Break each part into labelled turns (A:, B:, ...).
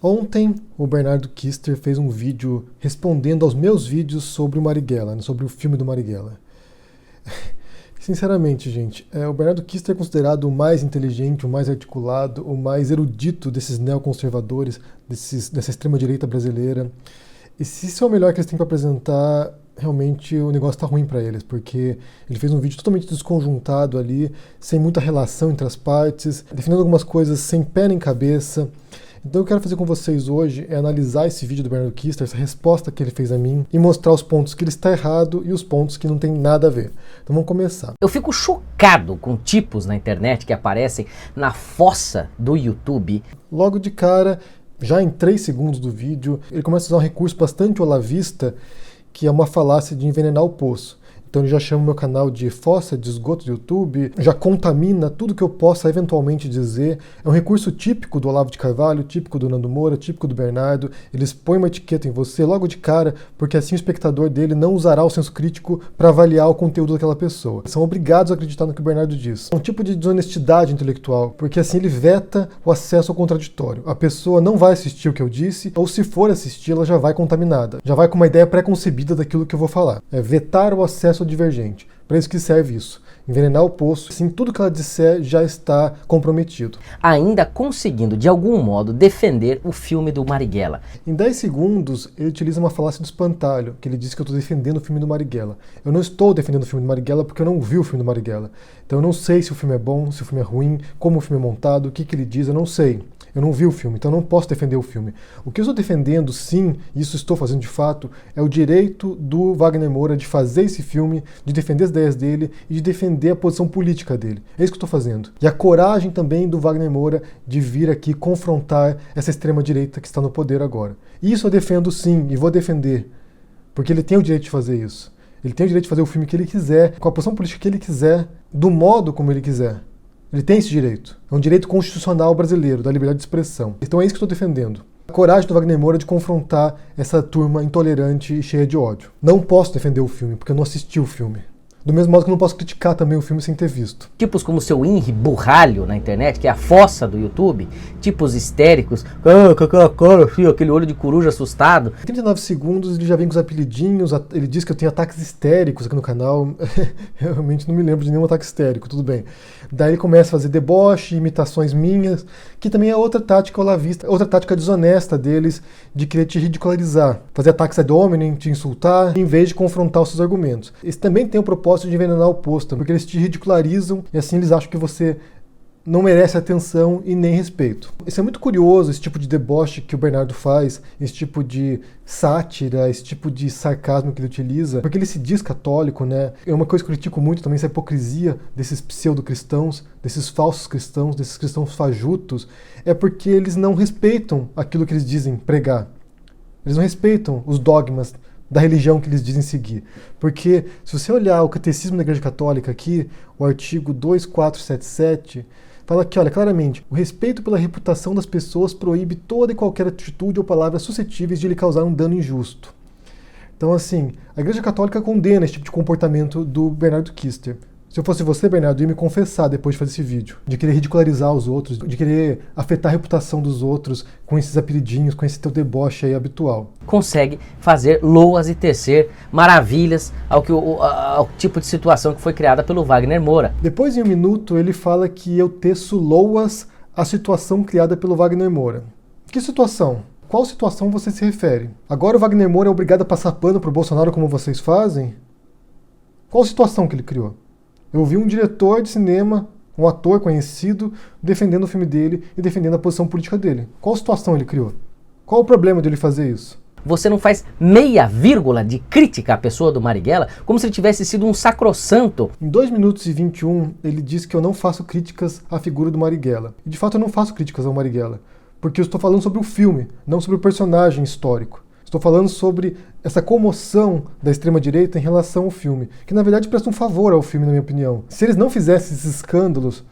A: Ontem, o Bernardo Kister fez um vídeo respondendo aos meus vídeos sobre o Marighella, sobre o filme do Marighella. Sinceramente, gente, o Bernardo Kister é considerado o mais inteligente, o mais articulado, o mais erudito desses neoconservadores, dessa extrema-direita brasileira. E se isso é o melhor que eles têm para apresentar, realmente o negócio tá ruim para eles, porque ele fez um vídeo totalmente desconjuntado ali, sem muita relação entre as partes, definindo algumas coisas sem pé nem cabeça. Então eu quero fazer com vocês hoje é analisar esse vídeo do Bernardo Kister, essa resposta que ele fez a mim, e mostrar os pontos que ele está errado e os pontos que não tem nada a ver. Então vamos começar.
B: Eu fico chocado com tipos na internet que aparecem na fossa do YouTube.
A: Logo de cara, já em 3 segundos do vídeo, ele começa a usar um recurso bastante olavista, que é uma falácia de envenenar o poço. Então ele já chama o meu canal de fossa de esgoto do YouTube, já contamina tudo que eu possa eventualmente dizer. É um recurso típico do Olavo de Carvalho, típico do Nando Moura, típico do Bernardo. Eles põem uma etiqueta em você logo de cara, porque assim o espectador dele não usará o senso crítico para avaliar o conteúdo daquela pessoa. São obrigados a acreditar no que o Bernardo diz. É um tipo de desonestidade intelectual, porque assim ele veta o acesso ao contraditório. A pessoa não vai assistir o que eu disse, ou se for assistir, ela já vai contaminada. Já vai com uma ideia pré-concebida daquilo que eu vou falar. É vetar o acesso divergente. Para isso que serve isso. Envenenar o poço, assim, tudo que ela disser já está comprometido.
B: Ainda conseguindo, de algum modo, defender o filme do Marighella.
A: Em 10 segundos, ele utiliza uma falácia do espantalho, que ele diz que eu estou defendendo o filme do Marighella. Eu não estou defendendo o filme do Marighella porque eu não vi o filme do Marighella. Então eu não sei se o filme é bom, se o filme é ruim, como o filme é montado, o que ele diz, eu não sei. Eu não vi o filme, então eu não posso defender o filme. O que eu estou defendendo, sim, e isso estou fazendo de fato, é o direito do Wagner Moura de fazer esse filme, de defender as ideias dele e de defender a posição política dele. É isso que eu estou fazendo. E a coragem também do Wagner Moura de vir aqui confrontar essa extrema-direita que está no poder agora. Isso eu defendo sim, e vou defender, porque ele tem o direito de fazer isso. Ele tem o direito de fazer o filme que ele quiser, com a posição política que ele quiser, do modo como ele quiser. Ele tem esse direito. É um direito constitucional brasileiro, da liberdade de expressão. Então é isso que eu estou defendendo. A coragem do Wagner Moura de confrontar essa turma intolerante e cheia de ódio. Não posso defender o filme, porque eu não assisti o filme. Do mesmo modo que eu não posso criticar também o filme sem ter visto.
B: Tipos como o seu Henry Burralho na internet, que é a fossa do YouTube, tipos histéricos, aquele olho de coruja assustado.
A: Em 39 segundos ele já vem com os apelidinhos, ele diz que eu tenho ataques histéricos aqui no canal. Eu realmente não me lembro de nenhum ataque histérico, tudo bem. Daí ele começa a fazer deboche, imitações minhas, que também é outra tática olavista, outra tática desonesta deles de querer te ridicularizar. Fazer ataques ad hominem, te insultar, em vez de confrontar os seus argumentos. Esse também tem o propósito de envenenar o posto, porque eles te ridicularizam e assim eles acham que você não merece atenção e nem respeito. Isso é muito curioso, esse tipo de deboche que o Bernardo faz, esse tipo de sátira, esse tipo de sarcasmo que ele utiliza, porque ele se diz católico, né? É uma coisa que eu critico muito também, essa hipocrisia desses pseudo-cristãos, desses falsos cristãos, desses cristãos fajutos, é porque eles não respeitam aquilo que eles dizem pregar. Eles não respeitam os dogmas da religião que eles dizem seguir. Porque se você olhar o Catecismo da Igreja Católica aqui, o artigo 2477, fala que, olha, claramente, o respeito pela reputação das pessoas proíbe toda e qualquer atitude ou palavra suscetíveis de lhe causar um dano injusto. Então, assim, a Igreja Católica condena esse tipo de comportamento do Bernardo Kister. Se eu fosse você, Bernardo, eu ia me confessar depois de fazer esse vídeo. De querer ridicularizar os outros, de querer afetar a reputação dos outros com esses apelidinhos, com esse teu deboche aí habitual.
B: Consegue fazer loas e tecer maravilhas ao tipo de situação que foi criada pelo Wagner Moura.
A: Depois, em 1 minuto, ele fala que eu teço loas à situação criada pelo Wagner Moura. Que situação? Qual situação você se refere? Agora o Wagner Moura é obrigado a passar pano pro Bolsonaro como vocês fazem? Qual situação que ele criou? Eu vi um diretor de cinema, um ator conhecido, defendendo o filme dele e defendendo a posição política dele. Qual situação ele criou? Qual o problema dele fazer isso?
B: Você não faz meia vírgula de crítica à pessoa do Marighella como se ele tivesse sido um sacrossanto.
A: Em 2 minutos e 21, ele diz que eu não faço críticas à figura do Marighella. E de fato eu não faço críticas ao Marighella, porque eu estou falando sobre o filme, não sobre o personagem histórico. Estou falando sobre essa comoção da extrema-direita em relação ao filme, que na verdade presta um favor ao filme, na minha opinião. Se eles não fizessem esses escândalos,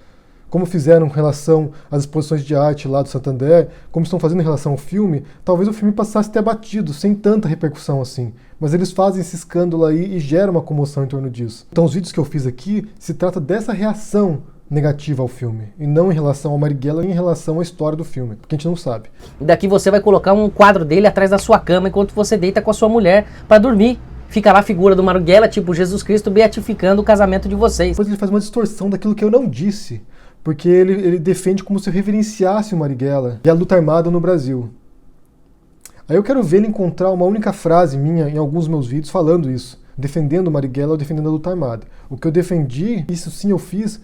A: como fizeram em relação às exposições de arte lá do Santander, como estão fazendo em relação ao filme, talvez o filme passasse a ter abatido, sem tanta repercussão assim. Mas eles fazem esse escândalo aí e geram uma comoção em torno disso. Então os vídeos que eu fiz aqui se trata dessa reação negativa ao filme, e não em relação ao Marighella, em relação à história do filme, porque a gente não sabe.
B: E daqui você vai colocar um quadro dele atrás da sua cama enquanto você deita com a sua mulher para dormir. Fica lá a figura do Marighella, tipo Jesus Cristo, beatificando o casamento de vocês.
A: Depois ele faz uma distorção daquilo que eu não disse, porque ele defende como se eu reverenciasse o Marighella e a luta armada no Brasil. Aí eu quero ver ele encontrar uma única frase minha em alguns meus vídeos falando isso, defendendo o Marighella ou defendendo a luta armada. O que eu defendi, isso sim eu fiz,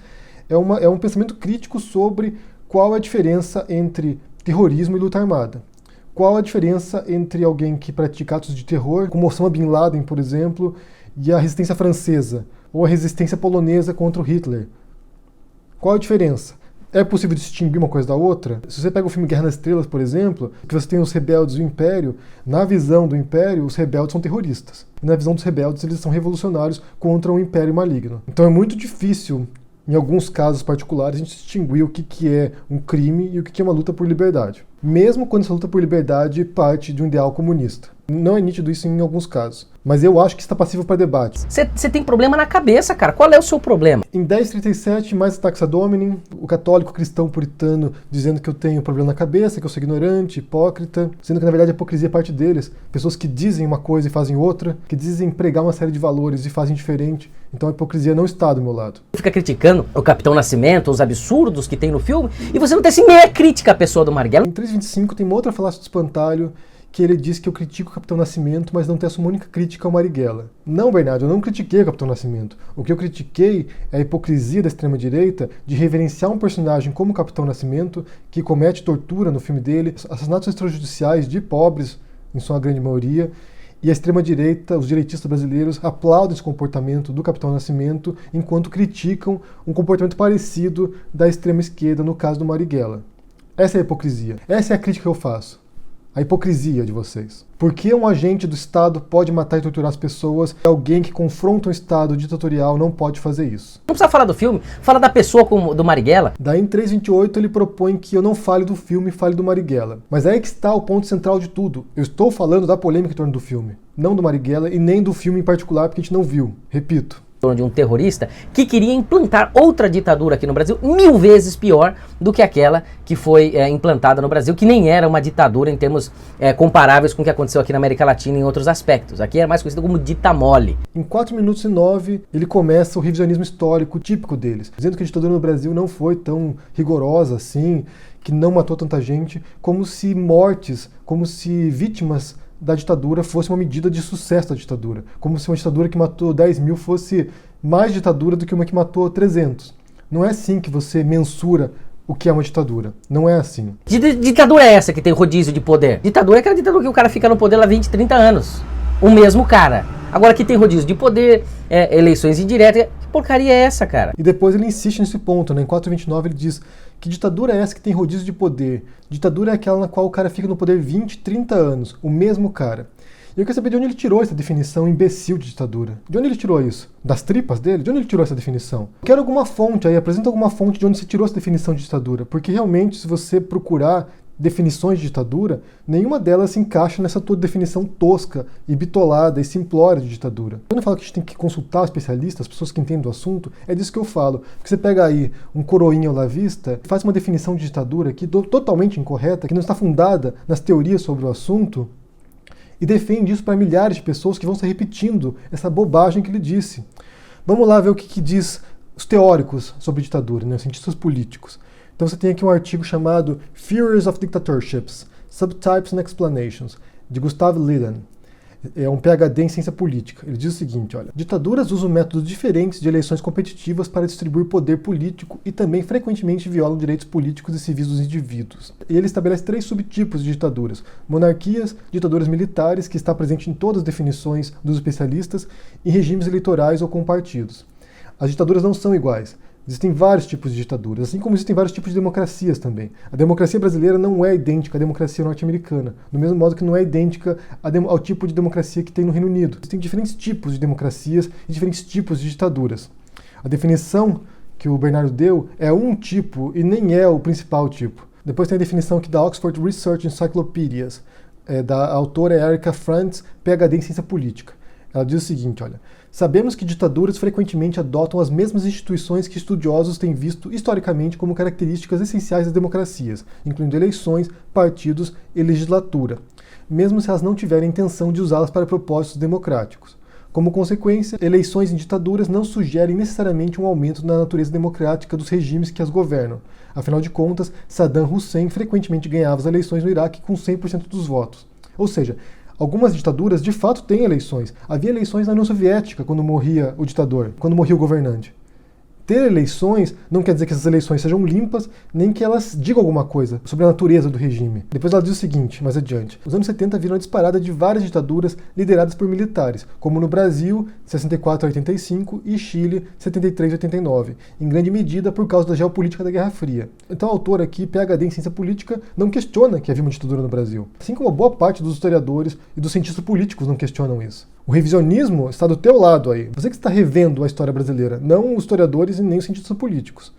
A: é um pensamento crítico sobre qual é a diferença entre terrorismo e luta armada. Qual a diferença entre alguém que pratica atos de terror, como Osama Bin Laden, por exemplo, e a resistência francesa, ou a resistência polonesa contra o Hitler? Qual a diferença? É possível distinguir uma coisa da outra? Se você pega o filme Guerra nas Estrelas, por exemplo, que você tem os rebeldes e o Império, na visão do Império, os rebeldes são terroristas. E na visão dos rebeldes, eles são revolucionários contra um Império maligno. Então é muito difícil, em alguns casos particulares, a gente distinguir o que é um crime e o que é uma luta por liberdade. Mesmo quando essa luta por liberdade parte de um ideal comunista. Não é nítido isso em alguns casos. Mas eu acho que está passível para debate.
B: Você tem problema na cabeça, cara. Qual é o seu problema?
A: Em 1037, mais Tax ad Hominem, o católico cristão puritano dizendo que eu tenho problema na cabeça, que eu sou ignorante, hipócrita, sendo que na verdade a hipocrisia é parte deles. Pessoas que dizem uma coisa e fazem outra, que dizem pregar uma série de valores e fazem diferente. Então a hipocrisia não está do meu lado.
B: Fica criticando o Capitão Nascimento, os absurdos que tem no filme, e você não tem assim meia crítica à pessoa do Marighella.
A: Em 325 tem uma outra falácia do espantalho, que ele diz que eu critico o Capitão Nascimento, mas não teço uma única crítica ao Marighella. Não, Bernardo, eu não critiquei o Capitão Nascimento. O que eu critiquei é a hipocrisia da extrema-direita de reverenciar um personagem como o Capitão Nascimento, que comete tortura no filme dele, assassinatos extrajudiciais de pobres, em sua grande maioria, e a extrema-direita, os direitistas brasileiros, aplaudem esse comportamento do Capitão Nascimento, enquanto criticam um comportamento parecido da extrema-esquerda, no caso do Marighella. Essa é a hipocrisia. Essa é a crítica que eu faço. A hipocrisia de vocês. Por que um agente do Estado pode matar e torturar as pessoas e alguém que confronta um Estado ditatorial não pode fazer isso?
B: Não precisa falar do filme, fala da pessoa como do Marighella.
A: Daí em 328 ele propõe que eu não fale do filme, fale do Marighella. Mas é aí que está o ponto central de tudo. Eu estou falando da polêmica em torno do filme, não do Marighella e nem do filme em particular, porque a gente não viu. Repito.
B: De um terrorista que queria implantar outra ditadura aqui no Brasil 1000 vezes pior do que aquela que foi implantada no Brasil, que nem era uma ditadura em termos comparáveis com o que aconteceu aqui na América Latina em outros aspectos. Aqui era mais conhecido como dita mole.
A: Em 4 minutos e 9, ele começa o revisionismo histórico típico deles, dizendo que a ditadura no Brasil não foi tão rigorosa assim, que não matou tanta gente, como se mortes, como se vítimas da ditadura fosse uma medida de sucesso da ditadura. Como se uma ditadura que matou 10 mil fosse mais ditadura do que uma que matou 300. Não é assim que você mensura o que é uma ditadura. Não é assim.
B: Ditadura é essa que tem rodízio de poder? Ditadura é aquela ditadura que o cara fica no poder lá 20, 30 anos. O mesmo cara. Agora que tem rodízio de poder, eleições indiretas, que porcaria é essa, cara?
A: E depois ele insiste nesse ponto, né? Em 429 ele diz: que ditadura é essa que tem rodízio de poder? Ditadura é aquela na qual o cara fica no poder 20, 30 anos, o mesmo cara. E eu quero saber de onde ele tirou essa definição imbecil de ditadura. De onde ele tirou isso? Das tripas dele? De onde ele tirou essa definição? Eu quero alguma fonte aí, apresenta alguma fonte de onde você tirou essa definição de ditadura. Porque realmente, se você procurar definições de ditadura, nenhuma delas se encaixa nessa tua definição tosca e bitolada e simplória de ditadura. Quando eu falo que a gente tem que consultar especialistas, as pessoas que entendem do assunto, é disso que eu falo. Porque você pega aí um coroinha olavista, faz uma definição de ditadura aqui totalmente incorreta, que não está fundada nas teorias sobre o assunto, e defende isso para milhares de pessoas que vão se repetindo essa bobagem que ele disse. Vamos lá ver o que diz os teóricos sobre ditadura, né, os cientistas políticos. Então você tem aqui um artigo chamado Theories of Dictatorships, Subtypes and Explanations, de Gustav Leiden. É um PhD em ciência política. Ele diz o seguinte, olha: ditaduras usam métodos diferentes de eleições competitivas para distribuir poder político e também frequentemente violam direitos políticos e civis dos indivíduos. E ele estabelece 3 subtipos de ditaduras: monarquias, ditaduras militares, que está presente em todas as definições dos especialistas, e regimes eleitorais ou com partidos. As ditaduras não são iguais. Existem vários tipos de ditaduras, assim como existem vários tipos de democracias também. A democracia brasileira não é idêntica à democracia norte-americana, do mesmo modo que não é idêntica ao tipo de democracia que tem no Reino Unido. Existem diferentes tipos de democracias e diferentes tipos de ditaduras. A definição que o Bernardo deu é um tipo e nem é o principal tipo. Depois tem a definição aqui da Oxford Research Encyclopedias, da autora Erica Frantz, PhD em ciência política. Ela diz o seguinte, olha: sabemos que ditaduras frequentemente adotam as mesmas instituições que estudiosos têm visto historicamente como características essenciais das democracias, incluindo eleições, partidos e legislatura, mesmo se elas não tiverem intenção de usá-las para propósitos democráticos. Como consequência, eleições em ditaduras não sugerem necessariamente um aumento na natureza democrática dos regimes que as governam. Afinal de contas, Saddam Hussein frequentemente ganhava as eleições no Iraque com 100% dos votos. Ou seja, algumas ditaduras de fato têm eleições. Havia eleições na União Soviética quando morria o ditador, quando morria o governante. Ter eleições não quer dizer que essas eleições sejam limpas, nem que elas digam alguma coisa sobre a natureza do regime. Depois ela diz o seguinte, mais adiante: os anos 70 viram a disparada de várias ditaduras lideradas por militares, como no Brasil, 64 a 85, e Chile, 73 a 89, em grande medida por causa da geopolítica da Guerra Fria. Então a autora aqui, PhD em ciência política, não questiona que havia uma ditadura no Brasil, assim como a boa parte dos historiadores e dos cientistas políticos não questionam isso. O revisionismo está do teu lado aí. Você que está revendo a história brasileira, não os historiadores e nem os cientistas políticos.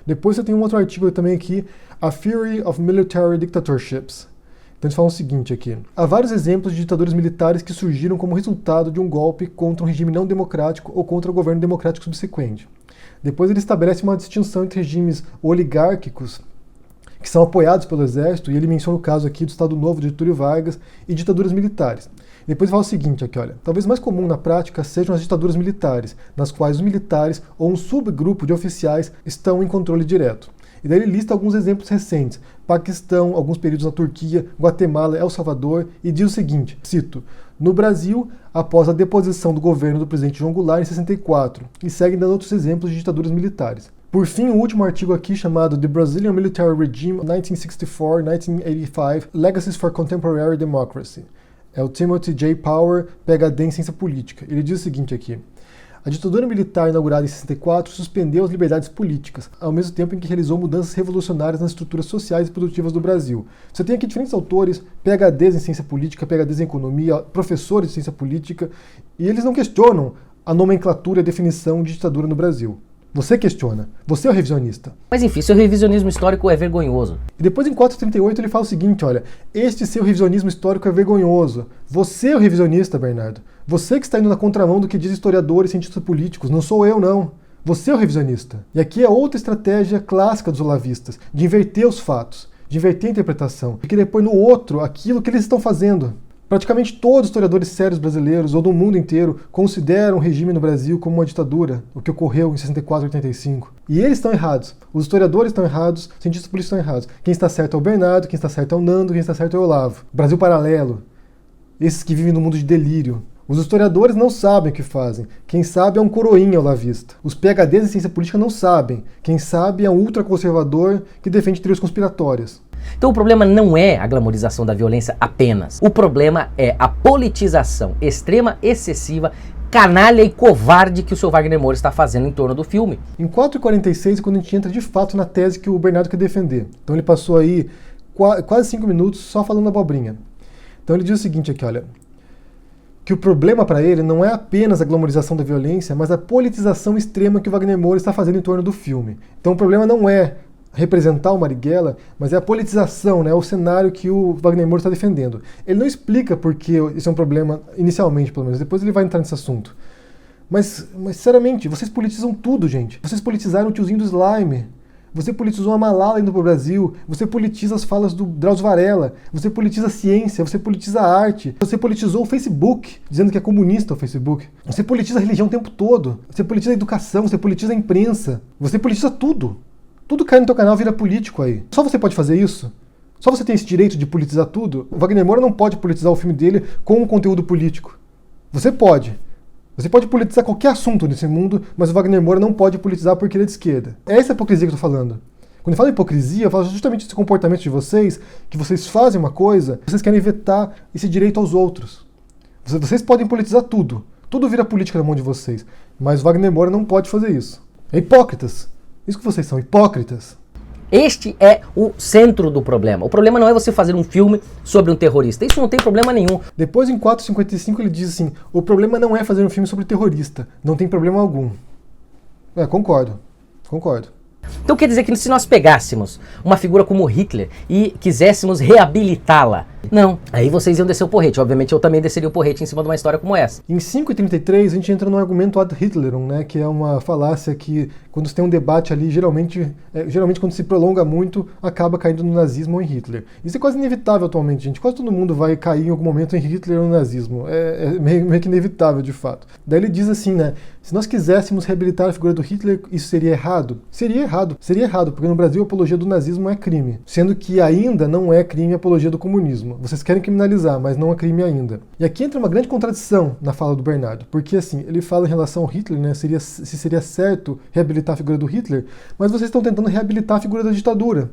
A: Depois você tem um outro artigo também aqui, A Theory of Military Dictatorships. Então eles falam o seguinte aqui: há vários exemplos de ditaduras militares que surgiram como resultado de um golpe contra um regime não democrático ou contra o governo democrático subsequente. Depois ele estabelece uma distinção entre regimes oligárquicos, que são apoiados pelo exército, e ele menciona o caso aqui do Estado Novo de Getúlio Vargas, e ditaduras militares. Depois fala o seguinte aqui, olha: talvez mais comum na prática sejam as ditaduras militares, nas quais os militares ou um subgrupo de oficiais estão em controle direto. E daí ele lista alguns exemplos recentes: Paquistão, alguns períodos na Turquia, Guatemala, El Salvador, e diz o seguinte, cito: no Brasil, após a deposição do governo do presidente João Goulart em 64, e seguem dando outros exemplos de ditaduras militares. Por fim, o último artigo aqui, chamado The Brazilian Military Regime 1964-1985, Legacies for Contemporary Democracy. É o Timothy J. Power, PhD em ciência política. Ele diz o seguinte aqui: a ditadura militar inaugurada em 64 suspendeu as liberdades políticas, ao mesmo tempo em que realizou mudanças revolucionárias nas estruturas sociais e produtivas do Brasil. Você tem aqui diferentes autores, PhDs em ciência política, PhDs em economia, professores de ciência política, e eles não questionam a nomenclatura e a definição de ditadura no Brasil. Você questiona. Você é o revisionista.
B: Mas enfim, seu revisionismo histórico é vergonhoso.
A: E depois em 438 ele fala o seguinte, olha: este seu revisionismo histórico é vergonhoso. Você é o revisionista, Bernardo. Você que está indo na contramão do que dizem historiadores e cientistas políticos. Não sou eu, não. Você é o revisionista. E aqui é outra estratégia clássica dos olavistas, de inverter os fatos, de inverter a interpretação, de querer pôr no outro aquilo que eles estão fazendo. Praticamente todos os historiadores sérios brasileiros, ou do mundo inteiro, consideram o regime no Brasil como uma ditadura, o que ocorreu em 64 e 85. E eles estão errados. Os historiadores estão errados, os cientistas políticos estão errados. Quem está certo é o Bernardo, quem está certo é o Nando, quem está certo é o Olavo. Brasil paralelo. Esses que vivem no mundo de delírio. Os historiadores não sabem o que fazem. Quem sabe é um coroinha olavista. Os PhDs em ciência política não sabem. Quem sabe é um ultraconservador que defende teorias conspiratórias.
B: Então o problema não é a glamorização da violência apenas. O problema é a politização extrema, excessiva, canalha e covarde que o seu Wagner Moura está fazendo em torno do filme.
A: Em 4h46 é quando a gente entra de fato na tese que o Bernardo quer defender. Então ele passou aí quase 5 minutos só falando abobrinha. Então ele diz o seguinte aqui, olha: que o problema para ele não é apenas a glamorização da violência, mas a politização extrema que o Wagner Moura está fazendo em torno do filme. Então o problema não é representar o Marighella, mas é a politização, né, o cenário que o Wagner Moura está defendendo. Ele não explica por que isso é um problema, inicialmente pelo menos, depois ele vai entrar nesse assunto. Mas sinceramente, vocês politizam tudo, gente. Vocês politizaram o tiozinho do slime. Você politizou a Malala indo pro Brasil, você politiza as falas do Drauzio Varela, você politiza a ciência, você politiza a arte, você politizou o Facebook, dizendo que é comunista o Facebook. Você politiza a religião o tempo todo, você politiza a educação, você politiza a imprensa, você politiza tudo. Tudo cai no teu canal, vira político aí. Só você pode fazer isso? Só você tem esse direito de politizar tudo? O Wagner Moura não pode politizar o filme dele com um conteúdo político. Você pode. Você pode politizar qualquer assunto nesse mundo, mas o Wagner Moura não pode politizar porque ele é de esquerda. É essa hipocrisia que eu tô falando. Quando eu falo hipocrisia, eu falo justamente desse comportamento de vocês, que vocês fazem uma coisa, vocês querem vetar esse direito aos outros. Vocês podem politizar tudo. Tudo vira política na mão de vocês. Mas o Wagner Moura não pode fazer isso. É hipócritas. Isso que vocês são, hipócritas.
B: Este é o centro do problema. O problema não é você fazer um filme sobre um terrorista. Isso não tem problema nenhum.
A: Depois, em 4h55, ele diz assim: o problema não é fazer um filme sobre terrorista. Não tem problema algum. Concordo.
B: Então quer dizer que se nós pegássemos uma figura como Hitler e quiséssemos reabilitá-la Não, aí vocês iam descer o porrete. Obviamente eu também desceria o porrete em cima de uma história como essa.
A: Em 5:33 a gente entra no argumento ad Hitlerum, né, que é uma falácia que quando você tem um debate ali, geralmente quando se prolonga muito, acaba caindo no nazismo ou em Hitler. Isso é quase inevitável atualmente, gente. Quase todo mundo vai cair em algum momento em Hitler ou no nazismo. É meio que inevitável, de fato. Daí ele diz assim, né, se nós quiséssemos reabilitar a figura do Hitler, isso seria errado? Seria errado. Seria errado, porque no Brasil a apologia do nazismo é crime, sendo que ainda não é crime a apologia do comunismo. Vocês querem criminalizar, mas não é crime ainda. E aqui entra uma grande contradição na fala do Bernardo, porque assim, ele fala em relação ao Hitler, né, se seria certo reabilitar a figura do Hitler, mas vocês estão tentando reabilitar a figura da ditadura.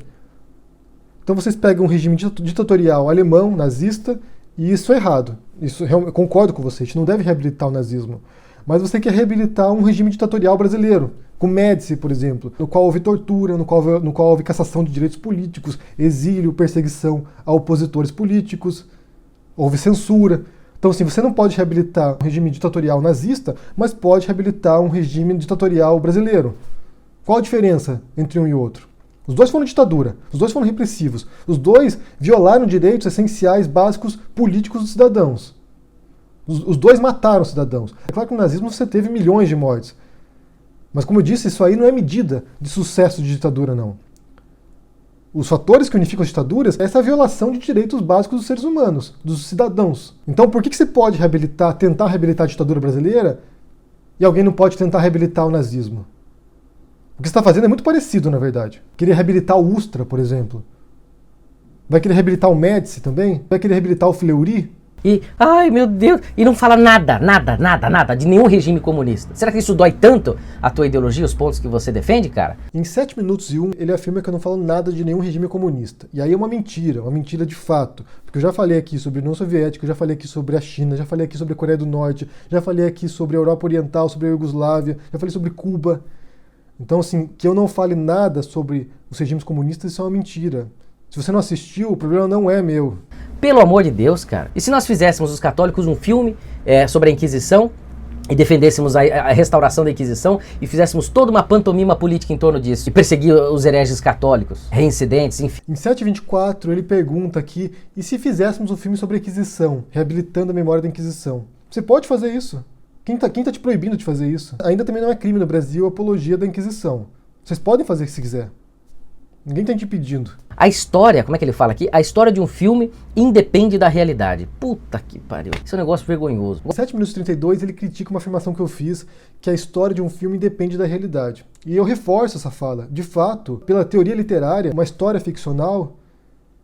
A: Então vocês pegam um regime ditatorial alemão, nazista, e isso é errado. Isso eu concordo com vocês, a gente não deve reabilitar o nazismo. Mas você quer reabilitar um regime ditatorial brasileiro, com Médici, por exemplo, no qual houve tortura, no qual houve cassação de direitos políticos, exílio, perseguição a opositores políticos, houve censura. Então, assim, você não pode reabilitar um regime ditatorial nazista, mas pode reabilitar um regime ditatorial brasileiro. Qual a diferença entre um e outro? Os dois foram ditadura, os dois foram repressivos, os dois violaram direitos essenciais, básicos, políticos dos cidadãos. Os dois mataram cidadãos. É claro que no nazismo você teve milhões de mortes. Mas como eu disse, isso aí não é medida de sucesso de ditadura, não. Os fatores que unificam as ditaduras é essa violação de direitos básicos dos seres humanos, dos cidadãos. Então por que você pode tentar reabilitar a ditadura brasileira e alguém não pode tentar reabilitar o nazismo? O que você está fazendo é muito parecido, na verdade. Querer reabilitar o Ustra, por exemplo. Vai querer reabilitar o Médici também? Vai querer reabilitar o Fleury?
B: E, ai meu Deus, e não fala nada de nenhum regime comunista. Será que isso dói tanto a tua ideologia, os pontos que você defende, cara?
A: Em 7 minutos e 1, ele afirma que eu não falo nada de nenhum regime comunista. E aí é uma mentira de fato. Porque eu já falei aqui sobre a União Soviética, eu já falei aqui sobre a China, já falei aqui sobre a Coreia do Norte, já falei aqui sobre a Europa Oriental, sobre a Iugoslávia, já falei sobre Cuba. Então, assim, que eu não fale nada sobre os regimes comunistas, isso é uma mentira. Se você não assistiu, o problema não é meu.
B: Pelo amor de Deus, cara. E se nós fizéssemos, os católicos, um filme sobre a Inquisição e defendêssemos a restauração da Inquisição e fizéssemos toda uma pantomima política em torno disso e perseguir os hereges católicos, reincidentes, enfim.
A: Em 7:24 ele pergunta aqui, e se fizéssemos um filme sobre a Inquisição, reabilitando a memória da Inquisição? Você pode fazer isso. Quem tá te proibindo de fazer isso? Ainda também não é crime no Brasil a apologia da Inquisição. Vocês podem fazer se quiser. Ninguém tá te impedindo.
B: A história, como é que ele fala aqui? A história de um filme independe da realidade. Puta que pariu. Isso é um negócio vergonhoso.
A: Em 7 minutos e 32 ele critica uma afirmação que eu fiz, que a história de um filme independe da realidade. E eu reforço essa fala. De fato, pela teoria literária, uma história ficcional,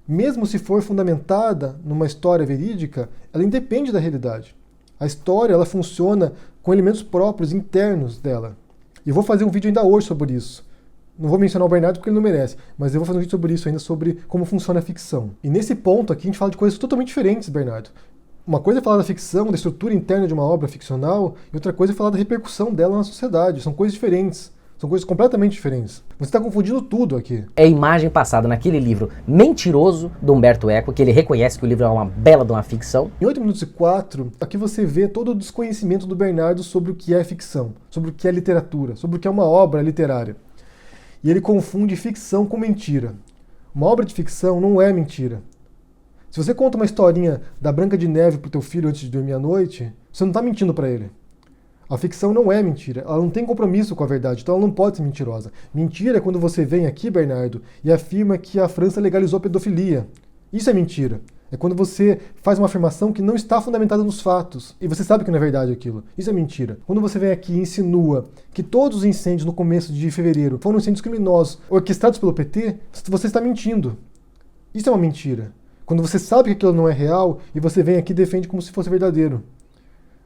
A: mesmo se for fundamentada numa história verídica, ela independe da realidade. A história, ela funciona com elementos próprios, internos dela. E eu vou fazer um vídeo ainda hoje sobre isso. Não vou mencionar o Bernardo porque ele não merece, mas eu vou fazer um vídeo sobre isso ainda, sobre como funciona a ficção. E nesse ponto aqui a gente fala de coisas totalmente diferentes, Bernardo. Uma coisa é falar da ficção, da estrutura interna de uma obra ficcional, e outra coisa é falar da repercussão dela na sociedade. São coisas diferentes. São coisas completamente diferentes. Você está confundindo tudo aqui.
B: É a imagem passada naquele livro mentiroso do Umberto Eco, que ele reconhece que o livro é uma bela de uma ficção.
A: Em 8 minutos e 4, aqui você vê todo o desconhecimento do Bernardo sobre o que é ficção, sobre o que é literatura, sobre o que é uma obra literária. E ele confunde ficção com mentira. Uma obra de ficção não é mentira. Se você conta uma historinha da Branca de Neve pro teu filho antes de dormir à noite, você não está mentindo para ele. A ficção não é mentira, ela não tem compromisso com a verdade, então ela não pode ser mentirosa. Mentira é quando você vem aqui, Bernardo, e afirma que a França legalizou a pedofilia. Isso é mentira. É quando você faz uma afirmação que não está fundamentada nos fatos. E você sabe que não é verdade aquilo. Isso é mentira. Quando você vem aqui e insinua que todos os incêndios no começo de fevereiro foram incêndios criminosos orquestrados pelo PT, você está mentindo. Isso é uma mentira. Quando você sabe que aquilo não é real e você vem aqui e defende como se fosse verdadeiro.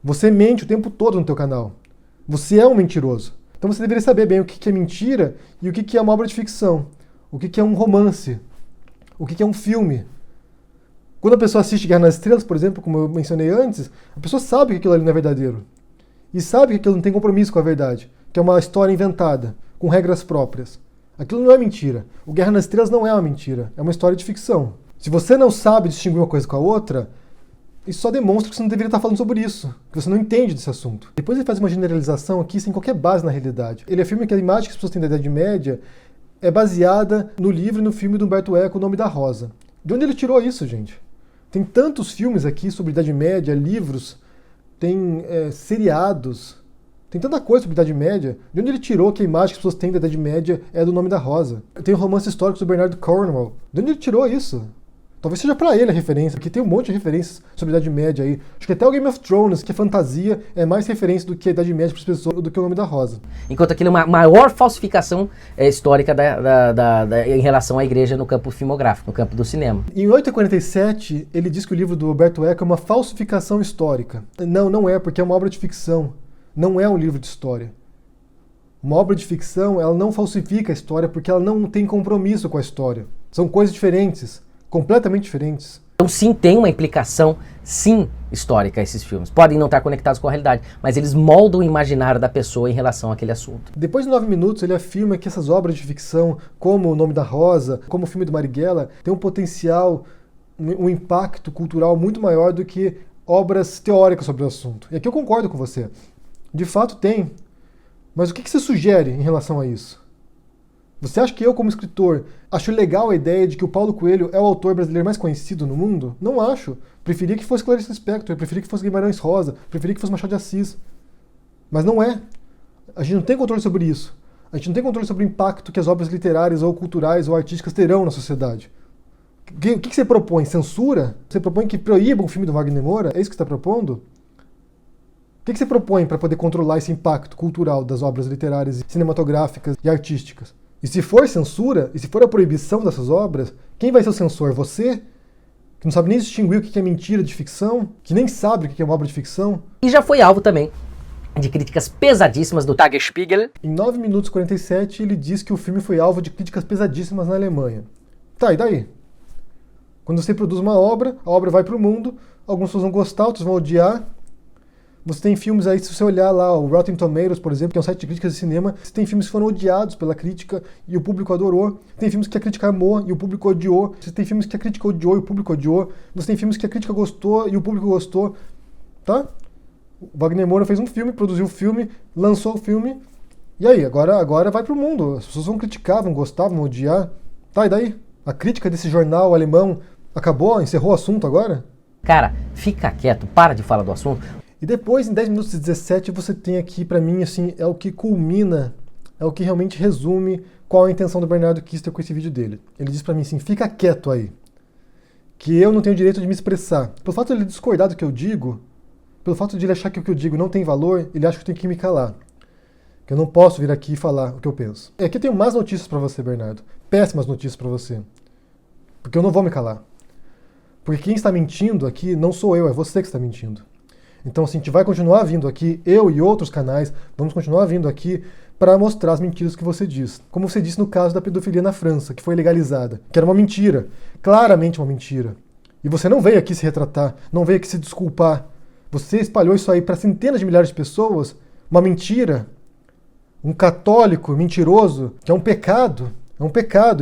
A: Você mente o tempo todo no teu canal. Você é um mentiroso. Então você deveria saber bem o que é mentira e o que é uma obra de ficção. O que é um romance. O que é um filme. Quando a pessoa assiste Guerra nas Estrelas, por exemplo, como eu mencionei antes, a pessoa sabe que aquilo ali não é verdadeiro. E sabe que aquilo não tem compromisso com a verdade. Que é uma história inventada, com regras próprias. Aquilo não é mentira. O Guerra nas Estrelas não é uma mentira. É uma história de ficção. Se você não sabe distinguir uma coisa com a outra, isso só demonstra que você não deveria estar falando sobre isso. Que você não entende desse assunto. Depois ele faz uma generalização aqui sem qualquer base na realidade. Ele afirma que a imagem que as pessoas têm da Idade Média é baseada no livro e no filme do Umberto Eco, O Nome da Rosa. De onde ele tirou isso, gente? Tem tantos filmes aqui sobre Idade Média, livros, tem seriados, tem tanta coisa sobre Idade Média. De onde ele tirou que a imagem que as pessoas têm da Idade Média é do Nome da Rosa? Tem o romance histórico do Bernard Cornwell. De onde ele tirou isso? Talvez seja pra ele a referência, porque tem um monte de referências sobre a Idade Média aí. Acho que até o Game of Thrones, que é fantasia, é mais referência do que a Idade Média para as pessoas do que o Nome da Rosa.
B: Enquanto aquilo é uma maior falsificação histórica em relação à igreja no campo filmográfico, no campo do cinema.
A: Em 847, ele diz que o livro do Humberto Eco é uma falsificação histórica. Não, não é, porque é uma obra de ficção. Não é um livro de história. Uma obra de ficção, ela não falsifica a história porque ela não tem compromisso com a história. São coisas diferentes. Completamente diferentes.
B: Então sim, tem uma implicação, sim, histórica esses filmes. Podem não estar conectados com a realidade, mas eles moldam o imaginário da pessoa em relação àquele assunto.
A: Depois de 9 minutos, ele afirma que essas obras de ficção, como O Nome da Rosa, como o filme do Marighella, têm um potencial, um impacto cultural muito maior do que obras teóricas sobre o assunto. E aqui eu concordo com você. De fato tem. Mas o que você sugere em relação a isso? Você acha que eu, como escritor, acho legal a ideia de que o Paulo Coelho é o autor brasileiro mais conhecido no mundo? Não acho. Preferia que fosse Clarice Lispector, preferia que fosse Guimarães Rosa, preferia que fosse Machado de Assis. Mas não é. A gente não tem controle sobre isso. A gente não tem controle sobre o impacto que as obras literárias ou culturais ou artísticas terão na sociedade. O que você propõe? Censura? Você propõe que proíbam o filme do Wagner Moura? É isso que você está propondo? O que você propõe para poder controlar esse impacto cultural das obras literárias, cinematográficas e artísticas? E se for censura, e se for a proibição dessas obras, quem vai ser o censor? Você? Que não sabe nem distinguir o que é mentira de ficção? Que nem sabe o que é uma obra de ficção?
B: E já foi alvo também de críticas pesadíssimas do Tagesspiegel.
A: Em 9 minutos e 47, ele diz que o filme foi alvo de críticas pesadíssimas na Alemanha. Tá, e daí? Quando você produz uma obra, a obra vai para o mundo, algumas pessoas vão gostar, outros vão odiar. Você tem filmes aí, se você olhar lá, o Rotten Tomatoes, por exemplo, que é um site de críticas de cinema, você tem filmes que foram odiados pela crítica e o público adorou. Tem filmes que a crítica amou e o público odiou. Você tem filmes que a crítica odiou e o público odiou. Você tem filmes que a crítica gostou e o público gostou. Tá? O Wagner Moura fez um filme, produziu o filme, lançou o filme. E aí, agora vai pro mundo. As pessoas vão criticar, vão gostar, vão odiar. Tá, e daí? A crítica desse jornal alemão acabou? Encerrou o assunto agora?
B: Cara, fica quieto, para de falar do assunto.
A: E depois, em 10 minutos e 17, você tem aqui, pra mim, assim, é o que culmina, é o que realmente resume qual a intenção do Bernardo Kister com esse vídeo dele. Ele diz pra mim assim, fica quieto aí, que eu não tenho direito de me expressar. Pelo fato de ele discordar do que eu digo, pelo fato de ele achar que o que eu digo não tem valor, ele acha que eu tenho que me calar. Que eu não posso vir aqui e falar o que eu penso. E aqui eu tenho más notícias pra você, Bernardo. Péssimas notícias pra você. Porque eu não vou me calar. Porque quem está mentindo aqui não sou eu, é você que está mentindo. Então, assim, a gente vai continuar vindo aqui, eu e outros canais, vamos continuar vindo aqui para mostrar as mentiras que você diz. Como você disse no caso da pedofilia na França, que foi legalizada, que era uma mentira, claramente uma mentira. E você não veio aqui se retratar, não veio aqui se desculpar. Você espalhou isso aí para centenas de milhares de pessoas, uma mentira, um católico mentiroso, que é um pecado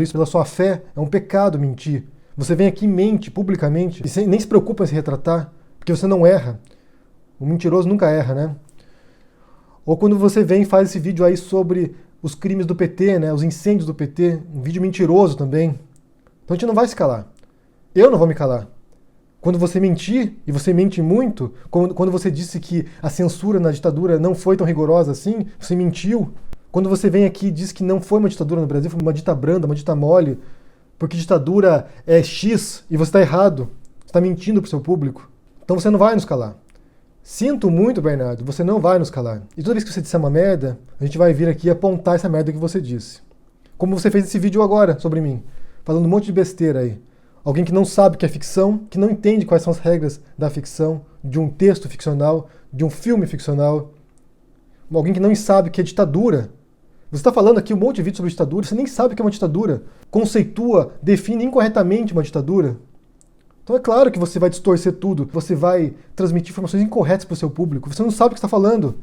A: isso pela sua fé, é um pecado mentir. Você vem aqui e mente publicamente, e nem se preocupa em se retratar, porque você não erra. O mentiroso nunca erra, né? Ou quando você vem e faz esse vídeo aí sobre os crimes do PT, né? Os incêndios do PT, um vídeo mentiroso também. Então a gente não vai se calar. Eu não vou me calar. Quando você mentir, e você mente muito, quando você disse que a censura na ditadura não foi tão rigorosa assim, você mentiu. Quando você vem aqui e diz que não foi uma ditadura no Brasil, foi uma dita branda, uma dita mole, porque ditadura é X e você está errado. Você está mentindo para o seu público. Então você não vai nos calar. Sinto muito, Bernardo, você não vai nos calar. E toda vez que você disser uma merda, a gente vai vir aqui apontar essa merda que você disse. Como você fez esse vídeo agora sobre mim, falando um monte de besteira aí. Alguém que não sabe o que é ficção, que não entende quais são as regras da ficção, de um texto ficcional, de um filme ficcional. Alguém que não sabe o que é ditadura. Você está falando aqui um monte de vídeo sobre ditadura, você nem sabe o que é uma ditadura. Conceitua, define incorretamente uma ditadura. Então é claro que você vai distorcer tudo, você vai transmitir informações incorretas para o seu público, você não sabe o que está falando.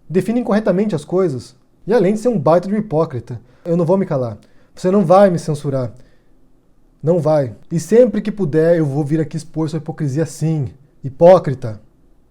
A: Define incorretamente as coisas. E além de ser um baita de um hipócrita, eu não vou me calar. Você não vai me censurar. Não vai. E sempre que puder eu vou vir aqui expor sua hipocrisia sim. Hipócrita.